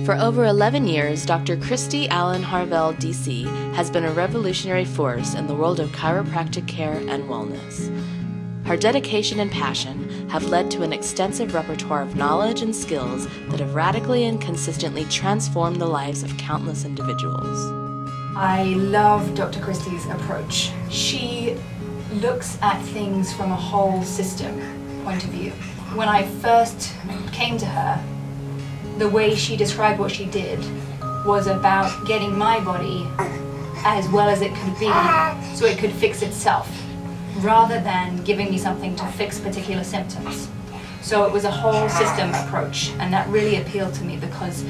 For over 11 years, Dr. Christy Allen Harvell, DC, has been a revolutionary force in the world of chiropractic care and wellness. Her dedication and passion have led to an extensive repertoire of knowledge and skills that have radically and consistently transformed the lives of countless individuals. I love Dr. Christy's approach. She looks at things from a whole system point of view. When I first came to her, the way she described what she did was about getting my body as well as it could be so it could fix itself, rather than giving me something to fix particular symptoms. So it was a whole system approach, and that really appealed to me because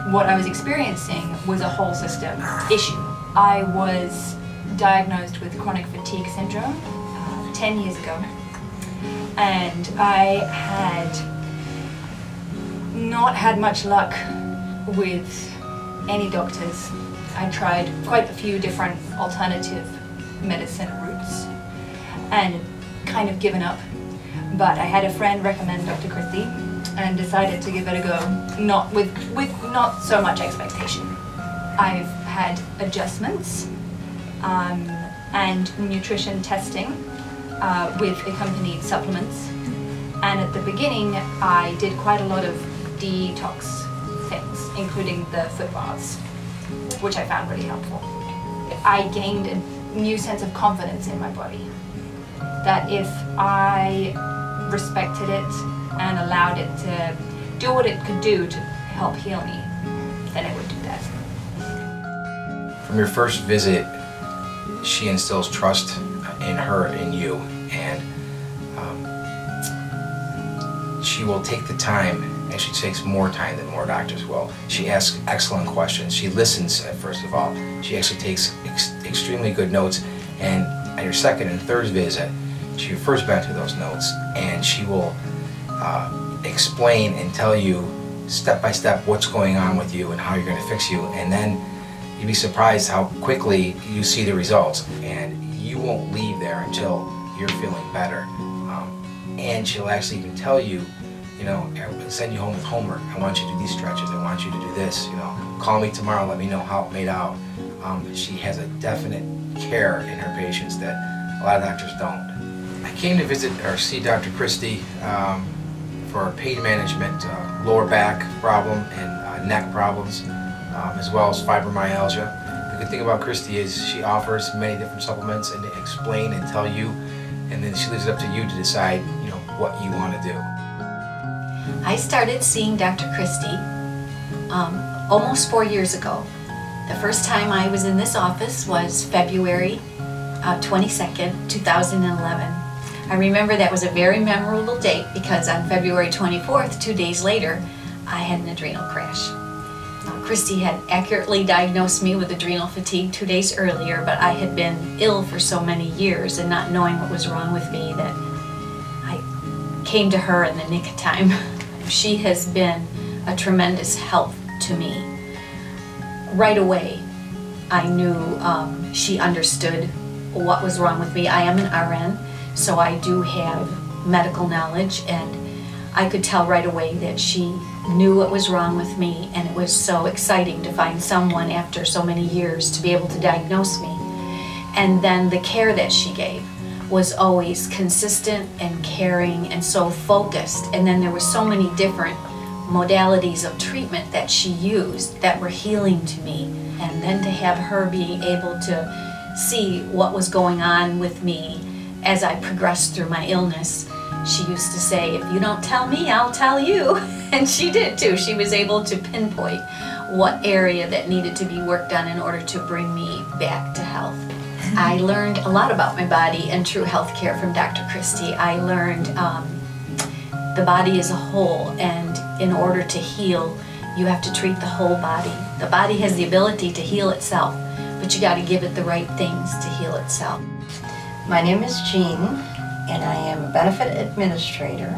what I was experiencing was a whole system issue. I was diagnosed with chronic fatigue syndrome 10 years ago, and I had not had much luck with any doctors. I tried quite a few different alternative medicine routes and kind of given up. But I had a friend recommend Dr. Christy and decided to give it a go, not with not so much expectation. I've had adjustments and nutrition testing with accompanied supplements. And at the beginning, I did quite a lot of detox things, including the foot baths, which I found really helpful. I gained a new sense of confidence in my body, that if I respected it and allowed it to do what it could do to help heal me, then it would do that. From your first visit, she instills trust in her and you, and she will take the time, and she takes more time than more doctors will. She asks excellent questions. She listens, first of all. She actually takes extremely good notes, and at your second and third visit, she refers back to those notes, and she will explain and tell you step by step what's going on with you and how you're going to fix you, and then you'd be surprised how quickly you see the results, and you won't leave there until you're feeling better. And she'll actually even tell you, send you home with homework. I want you to do these stretches. I want you to do this. Call me tomorrow. Let me know how it made out. She has a definite care in her patients that a lot of doctors don't. I came to visit or see Dr. Christy for pain management, lower back problem and neck problems, as well as fibromyalgia. The good thing about Christy is she offers many different supplements and to explain and tell you, and then she leaves it up to you to decide, what you want to do. I started seeing Dr. Christy almost 4 years ago. The first time I was in this office was February 22nd, 2011. I remember that was a very memorable date because on February 24th, 2 days later, I had an adrenal crash. Christy had accurately diagnosed me with adrenal fatigue 2 days earlier, but I had been ill for so many years and not knowing what was wrong with me that I came to her in the nick of time. She has been a tremendous help to me. Right away, I knew she understood what was wrong with me. I am an RN, so I do have medical knowledge, and I could tell right away that she knew what was wrong with me, and it was so exciting to find someone after so many years to be able to diagnose me. And then the care that she gave was always consistent and caring and so focused, and then there were so many different modalities of treatment that she used that were healing to me. And then to have her being able to see what was going on with me as I progressed through my illness. She used to say, if you don't tell me, I'll tell you. And she did too. She was able to pinpoint what area that needed to be worked on in order to bring me back to health. I learned a lot about my body and true health care from Dr. Christy. I learned the body as a whole, and in order to heal, you have to treat the whole body. The body has the ability to heal itself, but you got to give it the right things to heal itself. My name is Jean, and I am a benefit administrator.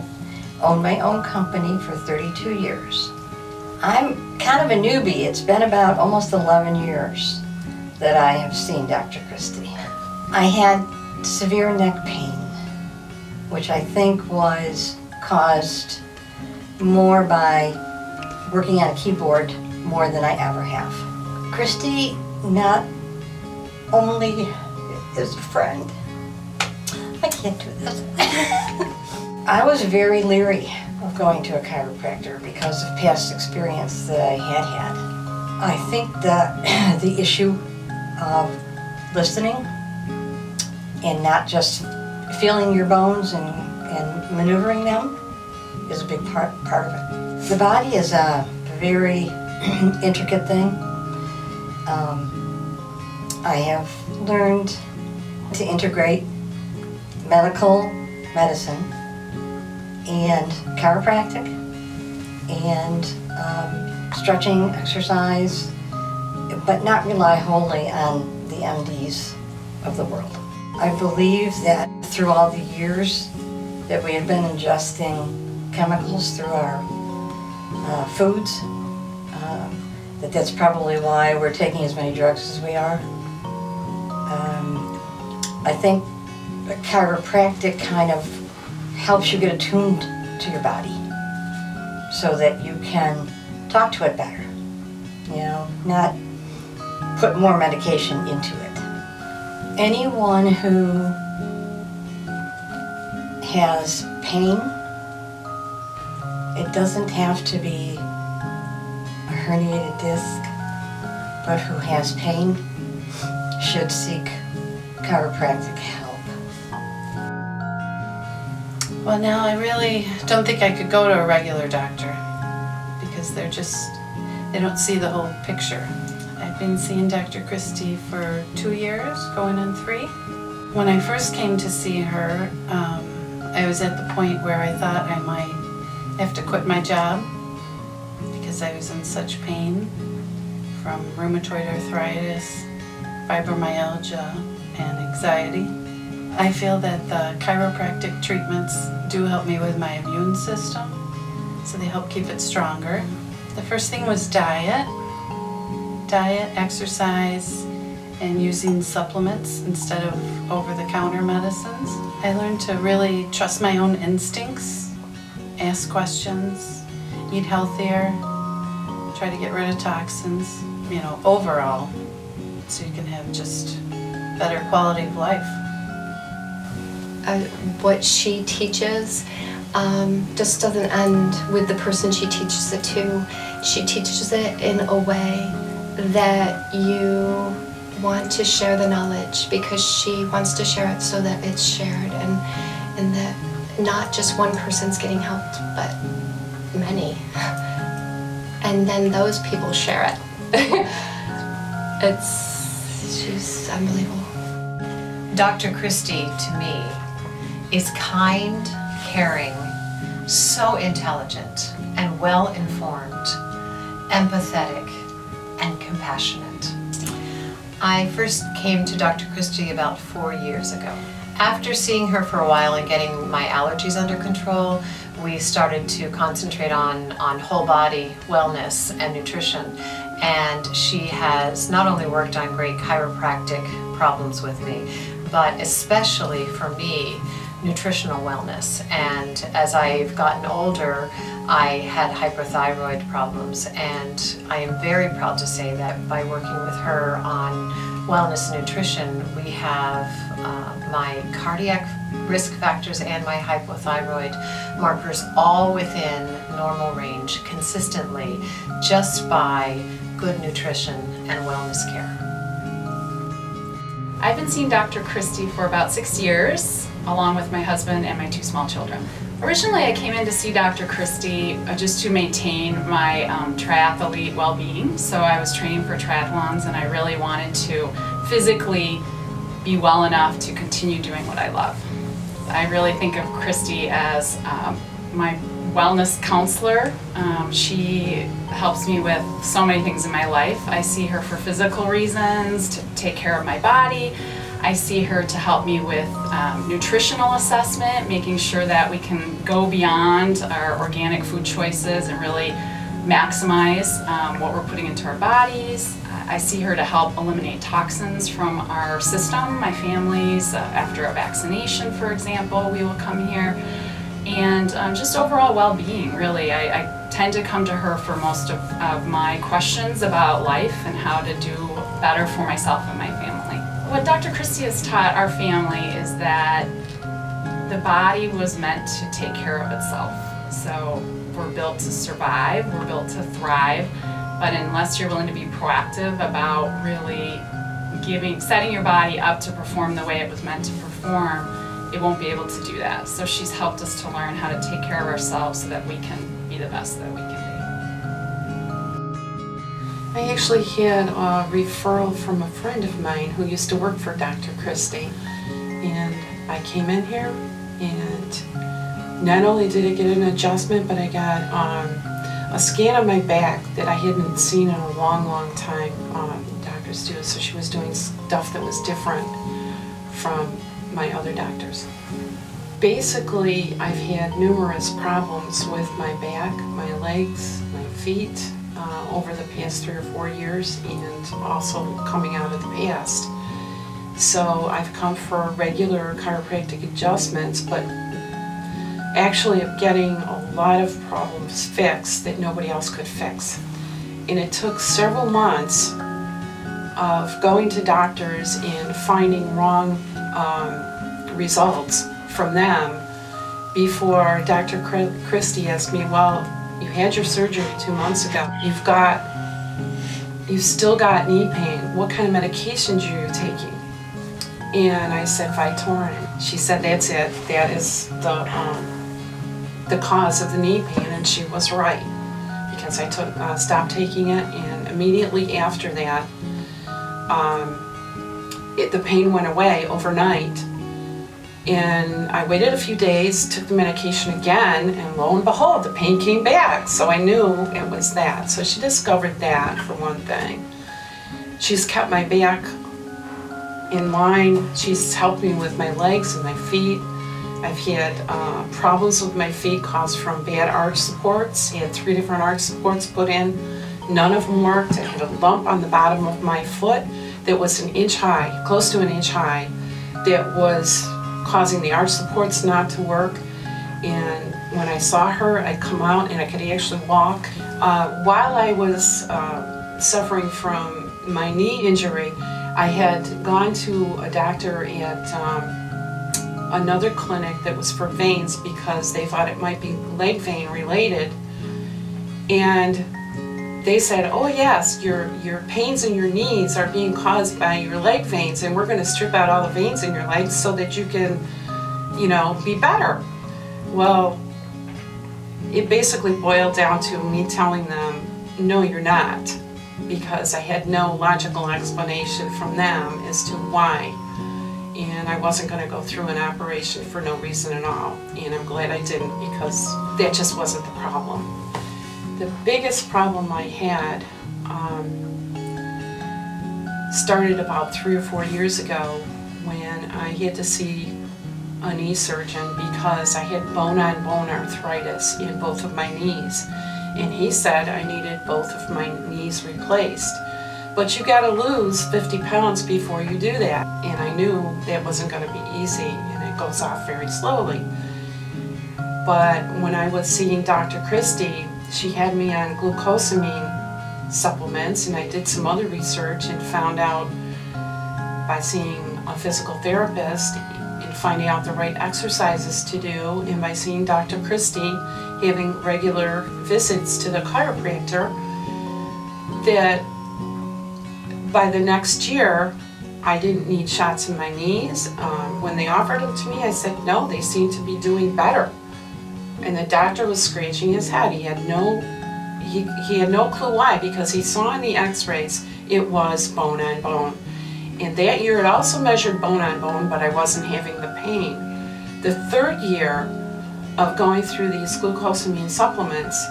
Own my own company for 32 years. I'm kind of a newbie. It's been about almost 11 years that I have seen Dr. Christy. I had severe neck pain, which I think was caused more by working on a keyboard more than I ever have. Christy not only is a friend, I can't do this. I was very leery of going to a chiropractor because of past experience that I had. I think that the issue of listening and not just feeling your bones and maneuvering them is a big part of it. The body is a very intricate thing. I have learned to integrate medical medicine and chiropractic and stretching exercise, but not rely wholly on the MDs of the world. I believe that through all the years that we have been ingesting chemicals through our foods, that's probably why we're taking as many drugs as we are. I think chiropractic kind of helps you get attuned to your body so that you can talk to it better, you know, not put more medication into it. Anyone who has pain, it doesn't have to be a herniated disc, but who has pain should seek chiropractic help. Well, now I really don't think I could go to a regular doctor because they don't see the whole picture. I've been seeing Dr. Christy for 2 years, going on 3. When I first came to see her, I was at the point where I thought I might have to quit my job because I was in such pain from rheumatoid arthritis, fibromyalgia, and anxiety. I feel that the chiropractic treatments do help me with my immune system, so they help keep it stronger. The first thing was diet, exercise, and using supplements instead of over-the-counter medicines. I learned to really trust my own instincts, ask questions, eat healthier, try to get rid of toxins, you know, overall, so you can have just better quality of life. What she teaches just doesn't end with the person she teaches it to. She teaches it in a way that you want to share the knowledge because she wants to share it so that it's shared and that not just one person's getting helped, but many. And then those people share it. She's unbelievable. Dr. Christy, to me, is kind, caring, so intelligent and well-informed, empathetic, and compassionate. I first came to Dr. Christy about 4 years ago. After seeing her for a while and getting my allergies under control, we started to concentrate on whole body wellness and nutrition. And she has not only worked on great chiropractic problems with me, but especially for me, nutritional wellness. And as I've gotten older, I had hyperthyroid problems, and I am very proud to say that by working with her on wellness and nutrition, we have my cardiac risk factors and my hypothyroid markers all within normal range consistently just by good nutrition and wellness care. I've been seeing Dr. Christy for about 6 years, along with my husband and my 2 small children. Originally, I came in to see Dr. Christy just to maintain my triathlete well-being. So I was training for triathlons, and I really wanted to physically be well enough to continue doing what I love. I really think of Christy as my wellness counselor. She helps me with so many things in my life. I see her for physical reasons, to take care of my body. I see her to help me with nutritional assessment, making sure that we can go beyond our organic food choices and really maximize what we're putting into our bodies. I see her to help eliminate toxins from our system, my family's. After a vaccination, for example, we will come here. And just overall well-being, really. I tend to come to her for most of my questions about life and how to do better for myself and my family. What Dr. Christy has taught our family is that the body was meant to take care of itself. So we're built to survive, we're built to thrive, but unless you're willing to be proactive about really setting your body up to perform the way it was meant to perform, it won't be able to do that. So she's helped us to learn how to take care of ourselves so that we can be the best that we can be. I actually had a referral from a friend of mine who used to work for Dr. Christy, and I came in here and not only did I get an adjustment, but I got a scan of my back that I hadn't seen in a long time. Doctors do, so she was doing stuff that was different from my other doctors. Basically, I've had numerous problems with my back, my legs, my feet over the past 3 or 4 years, and also coming out of the past. So I've come for regular chiropractic adjustments, but actually I'm getting a lot of problems fixed that nobody else could fix. And it took several months of going to doctors and finding wrong results from them before Dr. Christy asked me, well, you had your surgery 2 months ago. You've still got knee pain. What kind of medications are you taking? And I said Vytorin. She said, that's it. That is the cause of the knee pain, and she was right, because I stopped taking it, and immediately after that, the pain went away overnight. And I waited a few days, took the medication again, and lo and behold, the pain came back. So I knew it was that. So she discovered that, for one thing. She's kept my back in line. She's helped me with my legs and my feet. I've had problems with my feet caused from bad arch supports. I had 3 different arch supports put in. None of them worked. I had a lump on the bottom of my foot that was 1 inch high, close to 1 inch high, that was causing the arch supports not to work. And when I saw her, I'd come out and I could actually walk. While I was suffering from my knee injury, I had gone to a doctor at another clinic that was for veins because they thought it might be leg vein related. And they said, oh yes, your pains in your knees are being caused by your leg veins, and we're going to strip out all the veins in your legs so that you can, be better. Well, it basically boiled down to me telling them, no, you're not, because I had no logical explanation from them as to why. And I wasn't going to go through an operation for no reason at all. And I'm glad I didn't, because that just wasn't the problem. The biggest problem I had started about 3 or 4 years ago when I had to see a knee surgeon because I had bone-on-bone arthritis in both of my knees. And he said I needed both of my knees replaced. But you gotta lose 50 pounds before you do that. And I knew that wasn't gonna be easy, and it goes off very slowly. But when I was seeing Dr. Christy, she had me on glucosamine supplements, and I did some other research and found out by seeing a physical therapist and finding out the right exercises to do, and by seeing Dr. Christy, having regular visits to the chiropractor, that by the next year I didn't need shots in my knees. When they offered them to me, I said no, they seem to be doing better. And the doctor was scratching his head. He had no clue why, because he saw in the x-rays it was bone on bone. And that year it also measured bone on bone, but I wasn't having the pain. The 3rd year of going through these glucosamine supplements,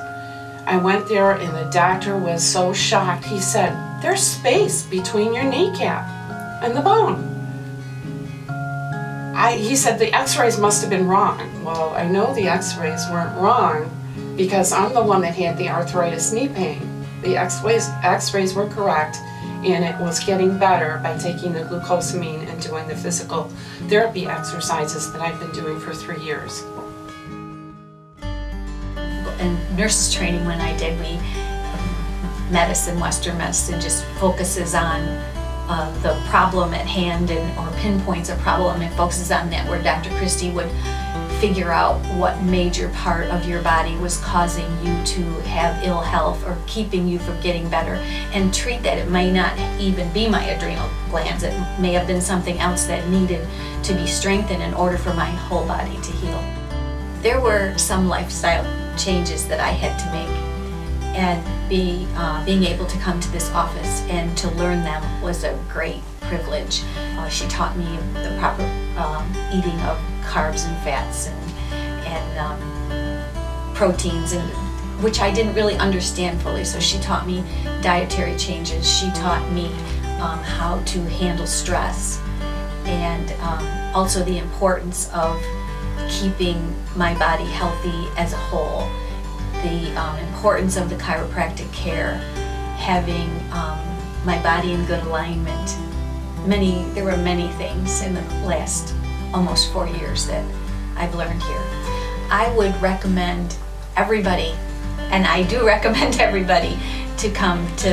I went there and the doctor was so shocked. He said, there's space between your kneecap and the bone. He said the x-rays must have been wrong. Well, I know the x-rays weren't wrong because I'm the one that had the arthritis knee pain. The x-rays were correct, and it was getting better by taking the glucosamine and doing the physical therapy exercises that I've been doing for 3 years. And nurses training when I did, Western medicine just focuses on the problem at hand or pinpoints a problem and focuses on that, where Dr. Christy would figure out what major part of your body was causing you to have ill health or keeping you from getting better, and treat that. It may not even be my adrenal glands. It may have been something else that needed to be strengthened in order for my whole body to heal. There were some lifestyle changes that I had to make, and being able to come to this office and to learn them was a great privilege. She taught me the proper eating of carbs and fats and proteins, and which I didn't really understand fully. So she taught me dietary changes. She taught me how to handle stress, and also the importance of keeping my body healthy as a whole. The importance of the chiropractic care, having my body in good alignment. There were many things in the last almost 4 years that I've learned here. I would recommend everybody, and I do recommend everybody, to come to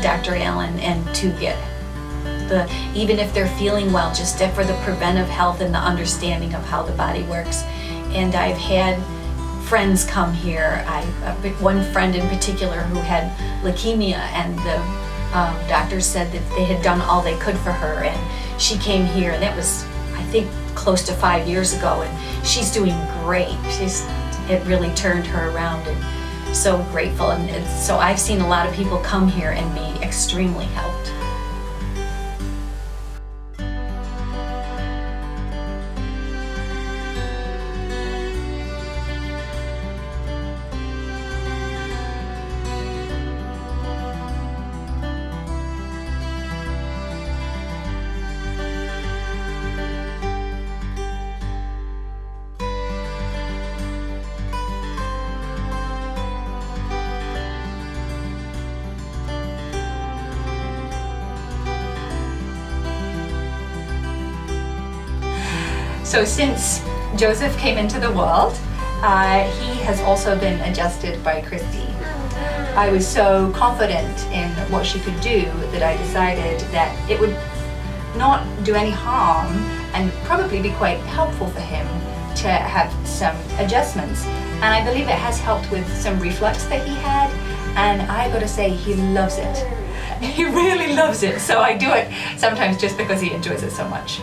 Dr. Allen and to get even if they're feeling well, just for the preventive health and the understanding of how the body works. And I've had friends come here. One friend in particular who had leukemia, and the doctors said that they had done all they could for her, and she came here, and that was, I think, close to 5 years ago, and she's doing great. It really turned her around, and so grateful. And so I've seen a lot of people come here and be extremely helped. So since Joseph came into the world, he has also been adjusted by Christy. I was so confident in what she could do that I decided that it would not do any harm and probably be quite helpful for him to have some adjustments. And I believe it has helped with some reflux that he had, and I gotta say, he loves it. He really loves it, so I do it sometimes just because he enjoys it so much.